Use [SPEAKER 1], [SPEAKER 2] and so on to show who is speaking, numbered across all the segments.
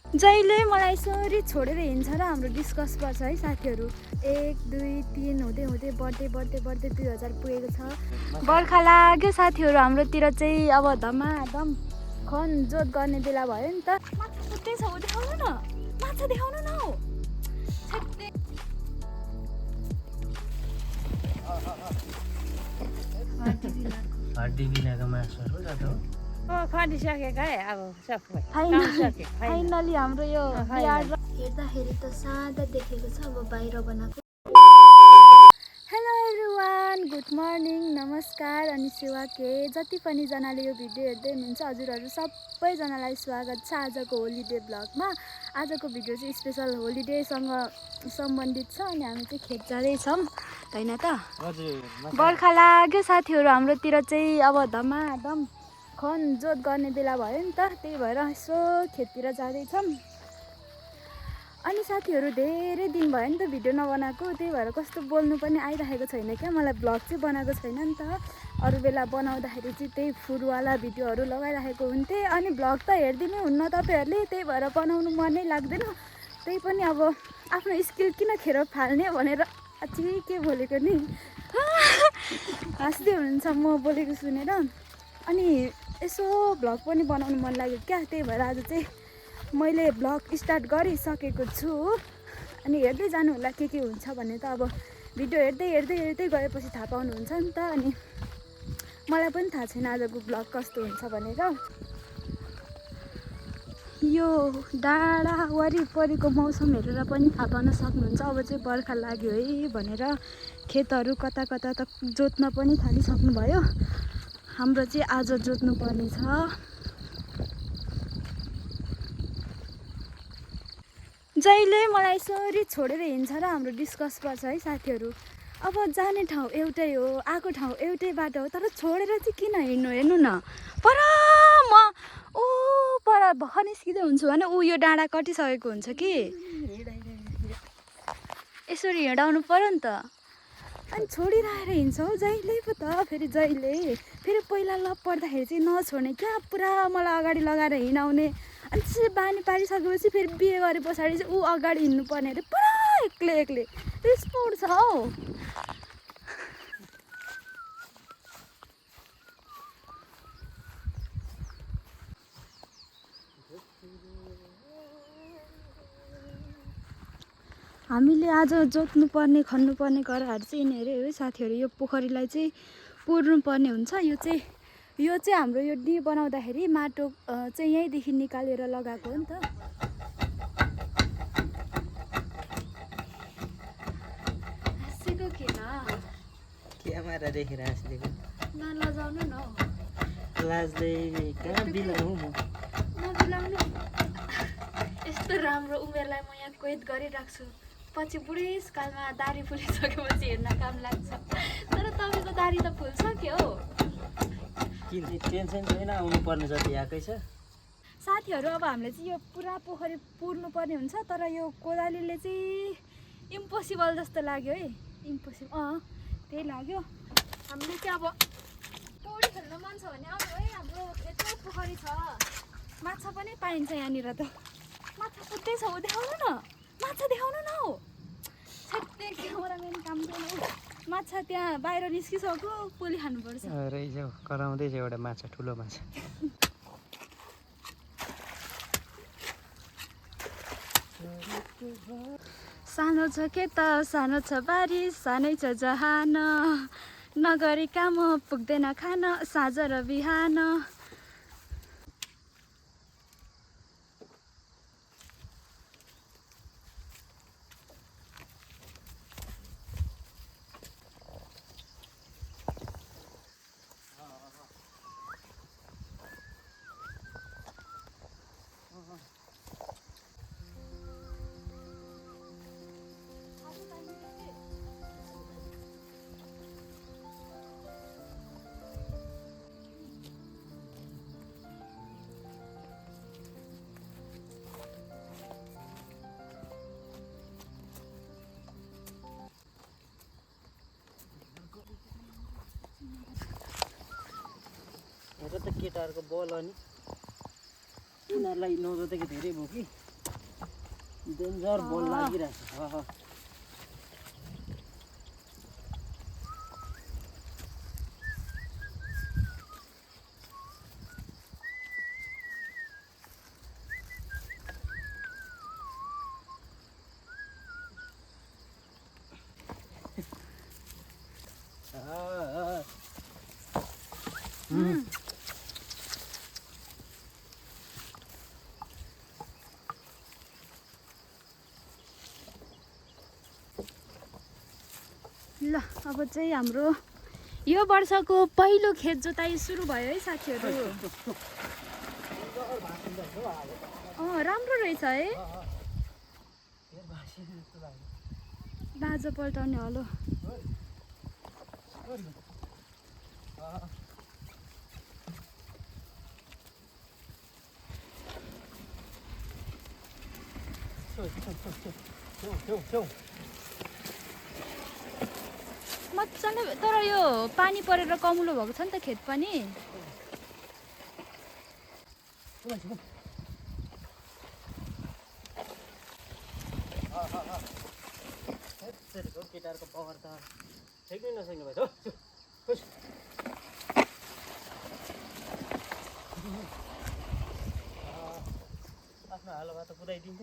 [SPEAKER 1] जहिले मलाई यसरी छोडेर हिँड्छ र हाम्रो डिस्कस गर्छ है साथीहरू। 1 2 3 हुँदै हुँदै बढ्दै 2000 पुगेको छ। बर्खा लाग्यो साथीहरू हाम्रोतिर चाहिँ। अब धमाधम खन जोत गर्ने बेला भयो नि त। माछा कुद्दै छ, देखाउनु न, माछा देखाउनु न।
[SPEAKER 2] हड्डी बिनाको मासुहरू जात हो।
[SPEAKER 3] खनिसकेको है अब सबै
[SPEAKER 1] फाइनली हाम्रो यो हेर्दाखेरि त सादा देखेको छ। अब बाहिर बनाएको। हेलो एभ्रिवान, गुड मर्निङ, नमस्कार अनि सेवा के जति पनि जनाले यो भिडियो हेर्दै हुनुहुन्छ हजुरहरू सबैजनालाई स्वागत छ आजको होलिडे ब्लगमा। आजको भिडियो चाहिँ स्पेसल होलिडेसँग सम्बन्धित छ अनि हामी चाहिँ खेत जाँदैछौँ होइन त। बर्खा लाग्यो साथीहरू हाम्रोतिर चाहिँ। अब धमाधम खन जोत गर्ने बेला भयो नि त, त्यही भएर यसो खेततिर जाँदैछौँ। अनि साथीहरू धेरै दिन भयो नि त भिडियो नबनाएको, त्यही भएर कस्तो बोल्नु पनि आइरहेको छैन क्या। मलाई भ्लग चाहिँ बनाएको छैन नि त। अरू बेला बनाउँदाखेरि चाहिँ त्यही फुडवाला भिडियोहरू लगाइरहेको हुन्थेँ अनि भ्लग त हेरिदिनु हुन्न तपाईँहरूले, त्यही भएर बनाउनु मनै लाग्दैन। त्यही पनि अब आफ्नो स्किल किन खेर फाल्ने भनेर अझै के बोलेको नि हाँस्दै हुनुहुन्छ म बोलेको सुनेर। अनि यसो भ्लग पनि बनाउनु मन लाग्यो क्या, त्यही भएर आज चाहिँ मैले भ्लग स्टार्ट गरिसकेको छु। अनि हेर्दै जानु होला के हुन्छ भन्ने त। अब भिडियो हेर्दै गएपछि थाहा पाउनुहुन्छ नि त। अनि मलाई पनि थाहा छैन आजको भ्लग कस्तो हुन्छ भनेर। यो डाँडा वरिपरिको मौसम हेरेर पनि थाहा पाउन सक्नुहुन्छ अब चाहिँ बर्खा लाग्यो है भनेर। खेतहरू कता कता त जोत्न पनि थालिसक्नु भयो। हाम्रो चाहिँ आज जोत्नु पर्ने छ। जहिले मलाई यसरी छोडेर हिँड्छ र हाम्रो डिस्कस गर्छ है साथीहरू। अब जाने ठाउँ एउटै हो, आएको ठाउँ एउटै बाटो हो, तर छोडेर चाहिँ किन हिँड्नु। हेर्नु न, पर भर्खर निस्किँदै हुन्छु भने यो डाँडा कटिसकेको हुन्छ कि। यसरी हिँडाउनु पर्यो नि त। अनि छोडिरहेर हिँड्छ हौ जहिले पो त। फेरि पहिला लप पर्दाखेरि चाहिँ नछोड्ने क्या, पुरा मलाई अगाडि लगाएर हिँडाउने। अनि त्यसरी बानी पारिसकेपछि फेरि बिहे गरे पछाडि चाहिँ ऊ अगाडि हिँड्नुपर्ने अरे, पुरा एक्लै रिस उठ्छ हौ। हामीले आज जोत्नुपर्ने खन्नुपर्ने गराहरू चाहिँ यिनीहरू हो साथीहरू। यो पोखरीलाई चाहिँ पुर्नुपर्ने हुन्छ। यो चाहिँ हाम्रो यो डी बनाउँदाखेरि माटो चाहिँ यहीँदेखि निकालेर लगाएको हो नि त। हाँसेको किन
[SPEAKER 2] क्यामेरा देखेर हाँसिदिएको
[SPEAKER 1] नलजाउनु न,
[SPEAKER 2] लाजले कहाँ बिलाउँ म।
[SPEAKER 1] नबिलाउनु। यस्तो राम्रो उमेरलाई म यहाँ कैद गरिराख्छु, पछि बुढेसकालमा दारी फुलिसकेपछि हेर्न काम लाग्छ। तर तपाईँको दारी त फुल्सक्यो हौ।
[SPEAKER 2] किन टेन्सन छैन, आउनुपर्ने जति आएकै छ
[SPEAKER 1] साथीहरू। अब हामीले चाहिँ यो पुरा पोखरी पुर्नुपर्ने हुन्छ, तर यो कोदालीले चाहिँ इम्पोसिबल जस्तो लाग्यो है। इम्पोसिबल त्यही लाग्यो। हामीले चाहिँ अब पौडी खेल्न मन छ भने आउनु है, हाम्रो यत्रो पोखरी छ, माछा पनि पाइन्छ यहाँनिर त। माछा कुद्दै छ, देखाउनु न, माछा देखाउनु न। क्यामेराम्यान काम छैन। माछा त्यहाँ बाहिर निस्किसक्यो, पोली खानुपर्छ।
[SPEAKER 2] रहेछ कराउँदैछ एउटा माछा, ठुलो माछा।
[SPEAKER 1] सानो छ के त सानो छ बारी, सानै छ जहान, नगरी काम पुग्दैन खान साँझ र बिहान।
[SPEAKER 2] हेर त केटाहरूको बल अनि उनीहरूलाई नजोतेको धेरै भयो कि। डेन्जर बल लागिरहेछ
[SPEAKER 1] ल अब चाहिँ हाम्रो यो वर्षको पहिलो खेत जोताइ सुरु भयो है साथीहरू। राम्रो रहेछ है। बाजा पल्टाउने हलो। मजाले तर यो पानी परेर कमुलो भएको छ नि त खेत पनि।
[SPEAKER 2] केटाहरूको पावर त ठिकै नसक्ने भयो आफ्नो हालोमा त कुदाइदिन्छ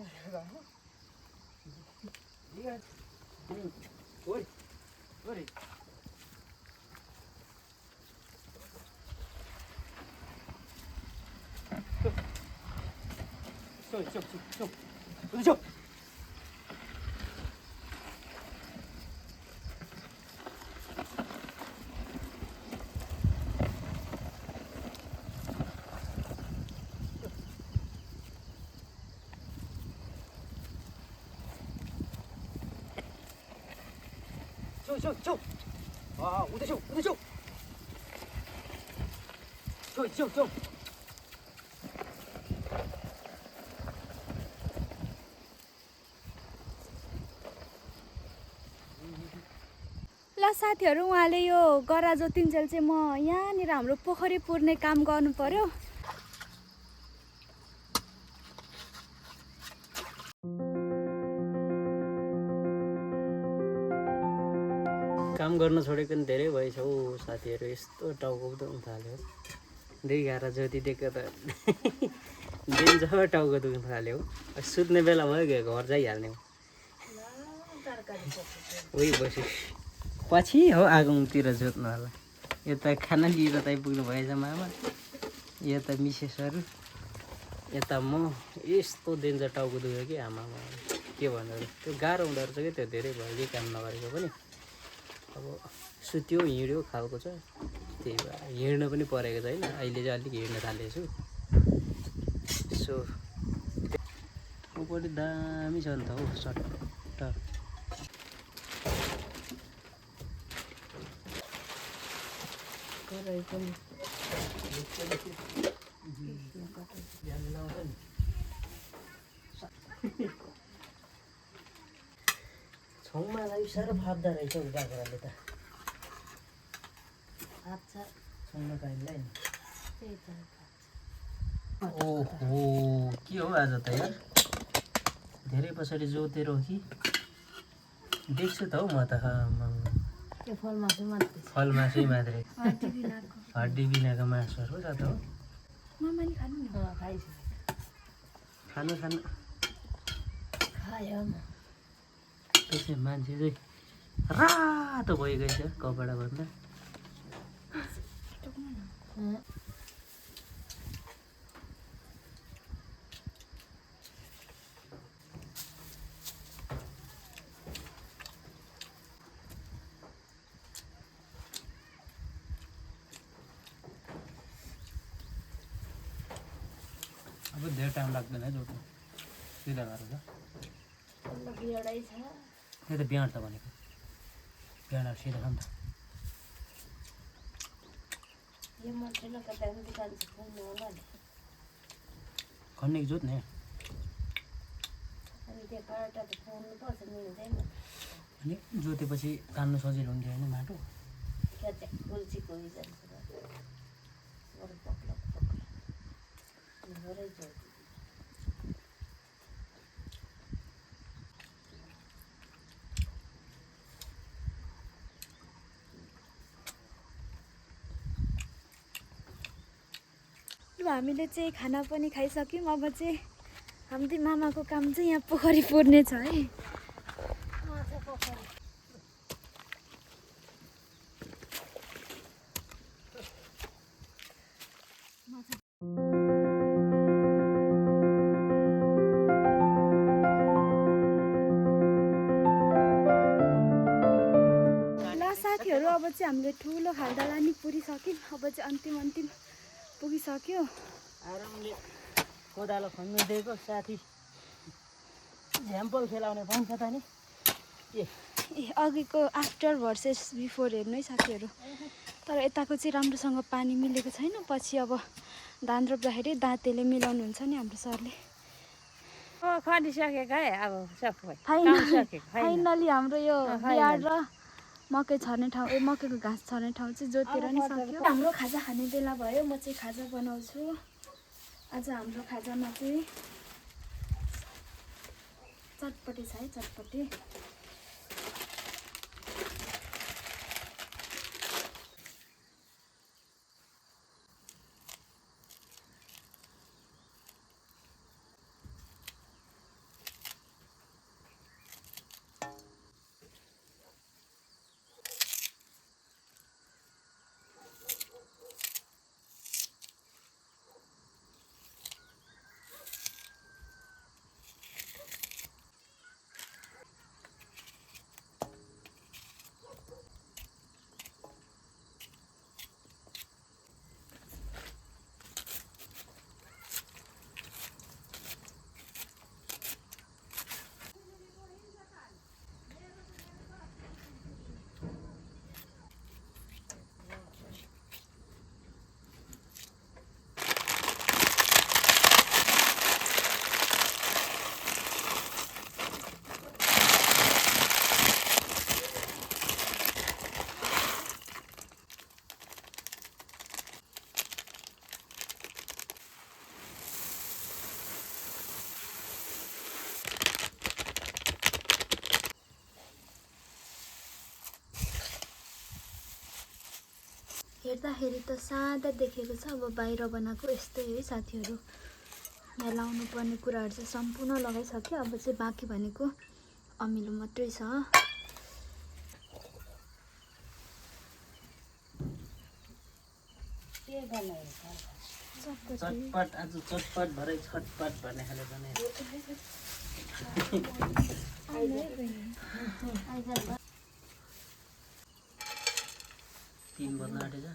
[SPEAKER 1] ल साथीहरू, उहाँले यो गरा जोतिन्जेल चाहिँ म यहाँनिर हाम्रो पोखरी पुर्ने काम गर्नु पर्यो।
[SPEAKER 2] काम गर्न छोडेको नि धेरै भएछ हौ साथीहरू। यस्तो टाउको दुख्न थाल्यो। 2 जोतिदिएको त डेन्जर टाउको दुख्न थाल्यो। सुत्ने बेला भयो घर जाइहाल्ने हो। उही बस्यो पछि हो आगोतिर जोत्नु होला। यता खाना लिएर त आइपुग्नु भएछ मामा, यता मिसेसहरू, यता म। यस्तो डेन्जर टाउको दुख्यो कि आमामा के भन्नु। त्यो गाह्रो हुँदो रहेछ कि त्यो धेरै भयो कि काम नगरेको पनि। अब सुत्यो हिँड्यो खालको छ, त्यही भएर हिँड्न पनि परेको छैन। अहिले चाहिँ अलिक हिँड्न थालेको छु। सो उपट्टि दामी छ नि त हौ सट्ट। छौमालाई साह्रो फाप्दा रहेछ हौ बाख्राले त। छौमा काइनलाई नि। ओहो के हो आज त यार, धेरै पछाडि जोतेर हो कि देख्छु त हौ म त। फलमासु मात्रै, हड्डी बिनाको मासुहरू छ त हो। खानु त्यसै मान्छे चाहिँ रातो भइगएछ कपडा भन्दा। अब धेरै टाइम लाग्दैन है जोड्नु, सिधा गरेर। यो त बिहान त भनेको, बिहान सिधा छ नि त। खन्ने जोत्ने अनि जोतेपछि तान्नु सजिलो हुन्थ्यो होइन माटो।
[SPEAKER 1] हामीले चाहिँ खाना पनि खाइसक्यौँ। अब चाहिँ हाम्रो मामाको काम चाहिँ यहाँ पोखरी पुर्ने छ है। साथीहरू अब चाहिँ हामीले ठुलो खाल्डा लानी पुरिसक्यौँ। अब चाहिँ अन्तिम पुगिसक्यो।
[SPEAKER 2] आरामले कोदालो खन्नु दिएको साथी झ्याम्पल खेलाउने पाउँछ त नि।
[SPEAKER 1] अघिको आफ्टर भर्सेस बिफोर हेर्नु है साथीहरू। तर यताको चाहिँ राम्रोसँग पानी मिलेको छैन। पछि अब धान रोप्दाखेरि दाँतेले मिलाउनुहुन्छ नि हाम्रो सरले।
[SPEAKER 3] खनिसकेको है अब सबै
[SPEAKER 1] फाइनली हाम्रो यो बिहार र मकै छर्ने ठाउँ मकैको घाँस छर्ने ठाउँ चाहिँ जोतेर नि सक्यो। हाम्रो खाजा खाने बेला भयो। म चाहिँ खाजा बनाउँछु। आज हाम्रो खाजामा चाहिँ चटपटे छ है, चटपटे। हेर्दाखेरि त सादा देखेको छ। अब बाहिर बनाएको यस्तै है साथीहरू। यहाँ लाउनु पर्ने कुराहरू चाहिँ सम्पूर्ण लगाइसक्यो। अब चाहिँ बाँकी भनेको अमिलो मात्रै छ।
[SPEAKER 2] चटपट आज चटपट भरै छटपट भन्ने खाले बनाएर 3 बज्न आँटेछ।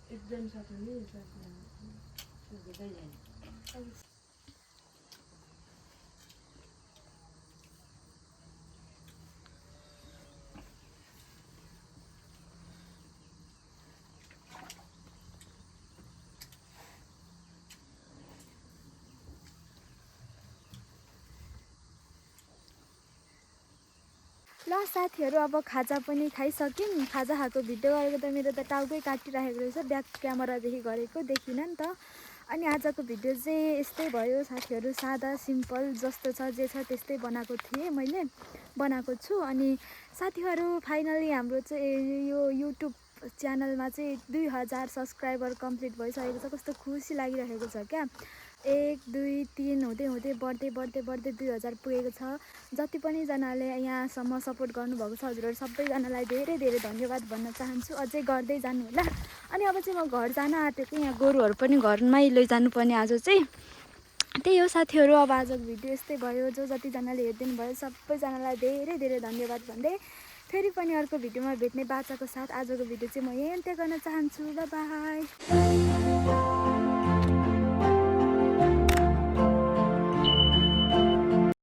[SPEAKER 3] एकदम सक्ने
[SPEAKER 1] ल साथीहरू अब खाजा पनि खाइसक्यौँ। खाजा खाएको भिडियो गरेको त मेरो त टाउकै काटिराखेको रहेछ। ब्याक क्यामेरादेखि गरेको देखिनँ नि त। अनि आजको भिडियो चाहिँ यस्तै भयो साथीहरू। सादा सिम्पल जस्तो छ जे छ त्यस्तै बनाएको थिएँ, मैले बनाएको छु। अनि साथीहरू फाइनली हाम्रो चाहिँ यो युट्युब च्यानलमा चाहिँ 2000 सब्सक्राइबर कम्प्लिट भइसकेको छ। कस्तो खुसी लागिरहेको छ क्या। 1 2 3 हुँदै हुँदै बढ्दै 2000 पुगेको छ। जति पनि जनाले यहाँसम्म सपोर्ट गर्नुभएको छ हजुरहरू सबैजनालाई धेरै धेरै धन्यवाद भन्न चाहन्छु। अझै गर्दै जानु होला। अनि अब चाहिँ म घर जान आँटेको। यहाँ गोरुहरू पनि घरमै लैजानुपर्ने आज चाहिँ। त्यही हो साथीहरू, अब आजको भिडियो यस्तै भयो। जो जतिजनाले हेरिदिनु भयो सबैजनालाई धेरै धेरै धन्यवाद भन्दै फेरि पनि अर्को भिडियोमा भेट्ने बाचाको साथ आजको भिडियो चाहिँ म यहीँ अन्त्य गर्न चाहन्छु। By by.